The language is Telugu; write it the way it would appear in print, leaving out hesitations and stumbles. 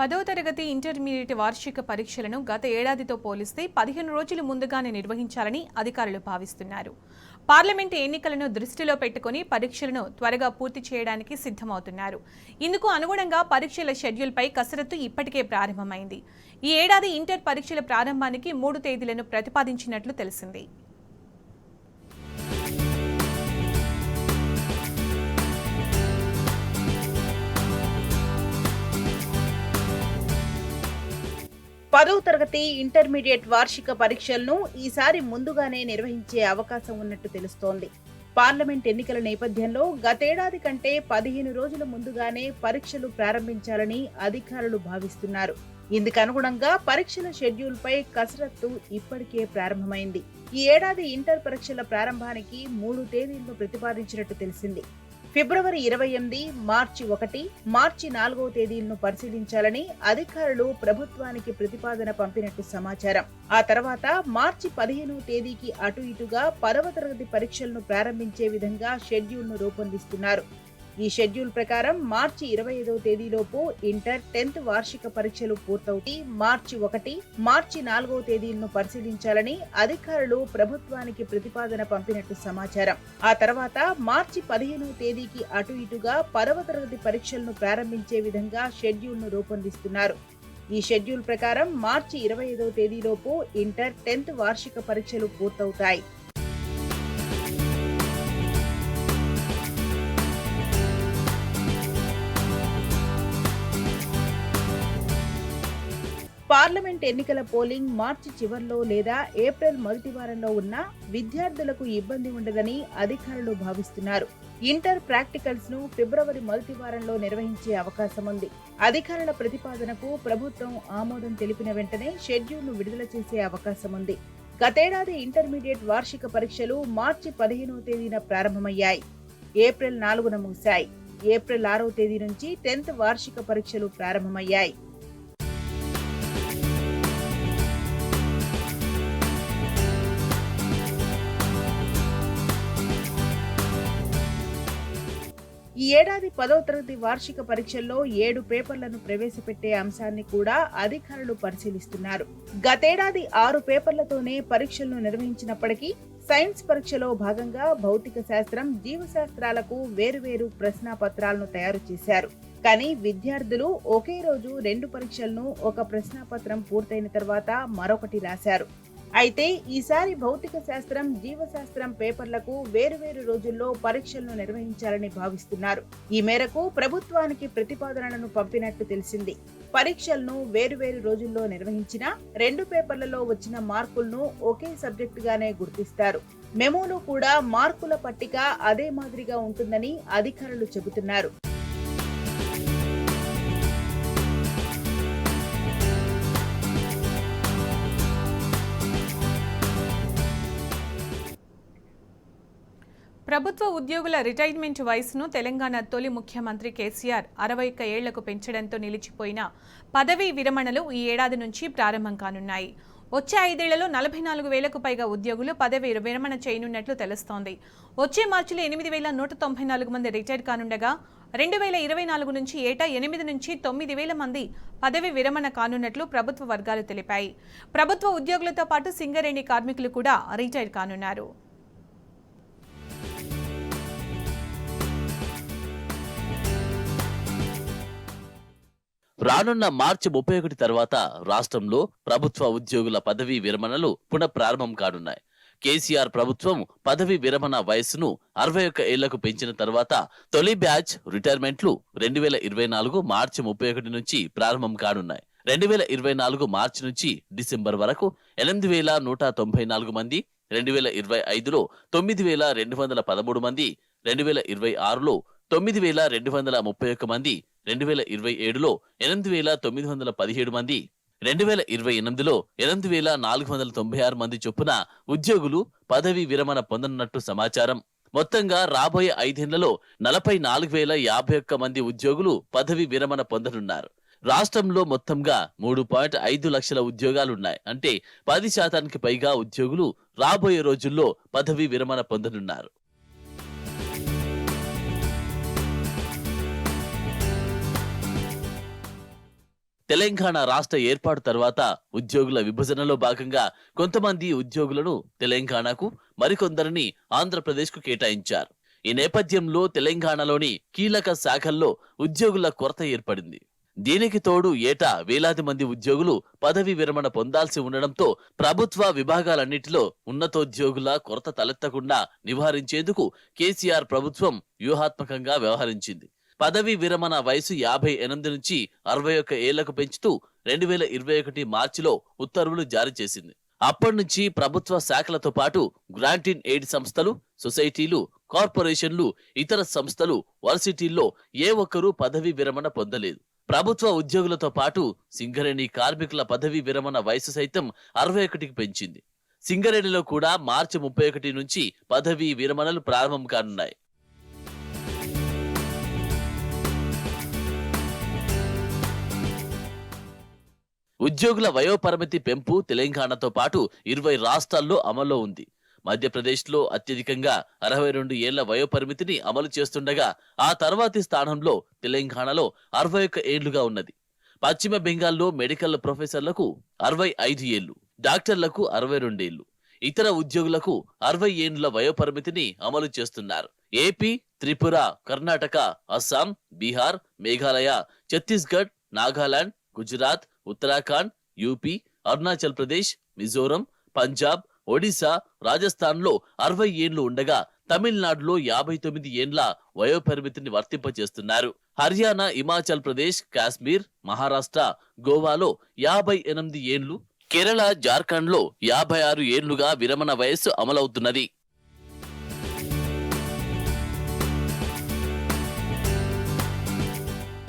10వ తరగతి ఇంటర్మీడియట్ వార్షిక పరీక్షలను గత ఏడాదితో పోలిస్తే 15 రోజులు ముందుగానే నిర్వహించాలని అధికారులు భావిస్తున్నారు. పార్లమెంటు ఎన్నికలను దృష్టిలో పెట్టుకుని పరీక్షలను త్వరగా పూర్తి చేయడానికి సిద్ధమవుతున్నారు. ఇందుకు అనుగుణంగా పరీక్షల షెడ్యూల్పై కసరత్తు ఇప్పటికే ప్రారంభమైంది. ఈ ఏడాది ఇంటర్ పరీక్షల ప్రారంభానికి 3 తేదీలను ప్రతిపాదించినట్లు తెలిసింది. పదవ తరగతి ఇంటర్మీడియట్ వార్షిక పరీక్షలను ఈసారి ముందుగానే నిర్వహించే అవకాశం ఉన్నట్టు తెలుస్తోంది. పార్లమెంట్ ఎన్నికల నేపథ్యంలో గతేడాది కంటే 15 రోజుల ముందుగానే పరీక్షలు ప్రారంభించాలని అధికారులు భావిస్తున్నారు. ఇందుకనుగుణంగా పరీక్షల షెడ్యూల్పై కసరత్తు ఇప్పటికే ప్రారంభమైంది. ఈ ఏడాది ఇంటర్ పరీక్షల ప్రారంభానికి 3 తేదీలను ప్రతిపాదించినట్టు తెలిసింది. ఫిబ్రవరి 28, మార్చి 1, మార్చి 4వ తేదీలను పరిశీలించాలని అధికారులు ప్రభుత్వానికి ప్రతిపాదన పంపినట్టు సమాచారం. ఆ తర్వాత మార్చి 15వ తేదీకి అటు ఇటుగా 10వ తరగతి పరీక్షలను ప్రారంభించే విధంగా షెడ్యూల్ను రూపొందిస్తున్నారు. ఈ షెడ్యూల్ ప్రకారం మార్చి 25వ తేదీలోపు ఇంటర్ 10th వార్షిక పరీక్షలు పూర్తవుతాయి. మార్చి 1, మార్చి 4వ తేదీలను పరిశీలించాలని అధికారులు ప్రభుత్వానికి ప్రతిపాదన పంపినట్టు సమాచారం. ఆ తర్వాత మార్చి 15వ తేదీకి అటు ఇటుగా 10వ తరగతి పరీక్షలను ప్రారంభించే విధంగా షెడ్యూల్ను రూపొందిస్తున్నారు. ఈ షెడ్యూల్ ప్రకారం మార్చి 25వ తేదీలోపు ఇంటర్ 10th వార్షిక పరీక్షలు పూర్తవుతాయి. పార్లమెంట్ ఎన్నికల పోలింగ్ మార్చి చివర్లో లేదా ఏప్రిల్ మొదటి వారంలో ఉన్న విద్యార్థులకు ఇబ్బంది ఉండదని అధికారులు భావిస్తున్నారు. ఇంటర్ ప్రాక్టికల్స్ ను ఫిబ్రవరి మొదటి వారంలో నిర్వహించే అవకాశం ఉంది. అధికారుల ప్రతిపాదనకు ప్రభుత్వం ఆమోదం తెలిపిన వెంటనే షెడ్యూల్ను విడుదల చేసే అవకాశం ఉంది. గతేడాది ఇంటర్మీడియట్ వార్షిక పరీక్షలు మార్చి 15వ తేదీన ప్రారంభమయ్యాయి. ఏప్రిల్ 4న ముగిశాయి. ఏప్రిల్ 6వ తేదీ నుంచి 10th వార్షిక పరీక్షలు ప్రారంభమయ్యాయి. ఈ ఏడాది 10వ తరగతి వార్షిక పరీక్షల్లో 7 పేపర్లను ప్రవేశపెట్టే అంశాన్ని కూడా అధికారులు పరిశీలిస్తున్నారు. గతేడాది 6 పేపర్లతోనే పరీక్షలను నిర్వహించినప్పటికీ సైన్స్ పరీక్షలో భాగంగా భౌతిక శాస్త్రం, జీవశాస్త్రాలకు వేరువేరు ప్రశ్నాపత్రాలను తయారు చేశారు. కానీ విద్యార్థులు ఒకే రోజు 2 పరీక్షలను, ఒక ప్రశ్నాపత్రం పూర్తయిన తర్వాత మరొకటి రాశారు. అయితే ఈసారి భౌతిక శాస్త్రం, జీవశాస్త్రం పేపర్లకు వేరువేరు రోజుల్లో పరీక్షలను నిర్వహించాలని భావిస్తున్నారు. ఈ మేరకు ప్రభుత్వానికి ప్రతిపాదనలను పంపినట్టు తెలిసింది. పరీక్షలను వేరువేరు రోజుల్లో నిర్వహించినా 2 పేపర్లలో వచ్చిన మార్కులను ఒకే సబ్జెక్టుగానే గుర్తిస్తారు. మెమోలో కూడా మార్కుల పట్టిక అదే మాదిరిగా ఉంటుందని అధికారులు చెబుతున్నారు. ప్రభుత్వ ఉద్యోగుల రిటైర్మెంట్ వయసును తెలంగాణ తొలి ముఖ్యమంత్రి కేసీఆర్ 61 ఏళ్లకు పెంచడంతో నిలిచిపోయిన పదవీ విరమణలు ఈ ఏడాది నుంచి ప్రారంభం కానున్నాయి. వచ్చే 5 ఏళ్లలో 44,000కు పైగా ఉద్యోగులు పదవీ విరమణ చేయనున్నట్లు తెలుస్తోంది. వచ్చే మార్చిలో 8,194 మంది రిటైర్ కానుండగా 2024 నుంచి ఏటా 8 నుంచి 9,000 మంది పదవి విరమణ కానున్నట్లు ప్రభుత్వ వర్గాలు తెలిపాయి. ప్రభుత్వ ఉద్యోగులతో పాటు సింగరేణి కార్మికులు కూడా రిటైర్ కానున్నారు. రానున్న మార్చి 31 తర్వాత రాష్ట్రంలో ప్రభుత్వ ఉద్యోగుల పదవీ విరమణలు పునఃప్రారంభం కానున్నాయి. కేసీఆర్ ప్రభుత్వం పదవీ విరమణ వయస్సును 61 ఏళ్లకు పెంచిన తర్వాత తొలి బ్యాచ్ రిటైర్మెంట్లు 2024 మార్చి 31 నుంచి ప్రారంభం కానున్నాయి. 2024 మార్చి నుంచి డిసెంబర్ వరకు 8,194 మంది, 2025లో 9,213 మంది, 2026లో 9,231 మంది, 2027లో 8,917 మంది, 2028లో 8,496 మంది చొప్పున ఉద్యోగులు పదవీ విరమణ పొందనున్నట్టు సమాచారం. మొత్తంగా రాబోయే 5 ఏళ్లలో 44,051 మంది ఉద్యోగులు పదవీ విరమణ పొందనున్నారు. రాష్ట్రంలో మొత్తంగా 3.5 లక్షల ఉద్యోగాలున్నాయి. అంటే 10% పైగా ఉద్యోగులు రాబోయే రోజుల్లో పదవీ విరమణ పొందనున్నారు. తెలంగాణ రాష్ట్ర ఏర్పాటు తర్వాత ఉద్యోగుల విభజనలో భాగంగా కొంతమంది ఉద్యోగులను తెలంగాణకు, మరికొందరిని ఆంధ్రప్రదేశ్కు కేటాయించారు. ఈ నేపథ్యంలో తెలంగాణలోని కీలక శాఖల్లో ఉద్యోగుల కొరత ఏర్పడింది. దీనికి తోడు ఏటా వేలాది మంది ఉద్యోగులు పదవీ విరమణ పొందాల్సి ఉండడంతో ప్రభుత్వ విభాగాలన్నిటిలో ఉన్నతోద్యోగుల కొరత తలెత్తకుండా నివారించేందుకు కేసీఆర్ ప్రభుత్వం వ్యూహాత్మకంగా వ్యవహరించింది. పదవీ విరమణ వయసు 58 నుంచి 61 ఏళ్లకు పెంచుతూ 2021 మార్చిలో ఉత్తర్వులు జారీ చేసింది. అప్పటి నుంచి ప్రభుత్వ శాఖలతో పాటు గ్రాంట్ ఇన్ ఎయిడ్ సంస్థలు, సొసైటీలు, కార్పొరేషన్లు, ఇతర సంస్థలు, వర్సిటీల్లో ఏ ఒక్కరూ పదవీ విరమణ పొందలేదు. ప్రభుత్వ ఉద్యోగులతో పాటు సింగరేణి కార్మికుల పదవీ విరమణ వయసు సైతం 61కి పెంచింది. సింగరేణిలో కూడా మార్చి 31 నుంచి పదవీ విరమణలు ప్రారంభం కానున్నాయి. ఉద్యోగుల వయోపరిమితి పెంపు తెలంగాణతో పాటు 20 రాష్ట్రాల్లో అమల్లో ఉంది. మధ్యప్రదేశ్లో అత్యధికంగా 62 ఏళ్ల వయోపరిమితిని అమలు చేస్తుండగా ఆ తర్వాతి స్థానంలో తెలంగాణలో 61 ఏళ్లుగా ఉన్నది. పశ్చిమ బెంగాల్లో మెడికల్ ప్రొఫెసర్లకు 65 ఏళ్లు, డాక్టర్లకు 62 ఏళ్లు, ఇతర ఉద్యోగులకు 60 ఏళ్ల వయోపరిమితిని అమలు చేస్తున్నారు. ఏపీ, త్రిపుర, కర్ణాటక, అస్సాం, బీహార్, మేఘాలయ, ఛత్తీస్గఢ్, నాగాలాండ్, గుజరాత్, ఉత్తరాఖండ్, యూపీ, అరుణాచల్ ప్రదేశ్, మిజోరం, పంజాబ్, ఒడిశా, రాజస్థాన్లో 60 ఏళ్లు ఉండగా తమిళనాడులో 59 ఏండ్ల వయోపరిమితిని వర్తింపజేస్తున్నారు. హర్యానా, హిమాచల్ ప్రదేశ్, కాశ్మీర్, మహారాష్ట్ర, గోవాలో 58 ఏండ్లు, కేరళ, జార్ఖండ్లో 56 ఏళ్లుగా విరమణ వయస్సు అమలవుతున్నది.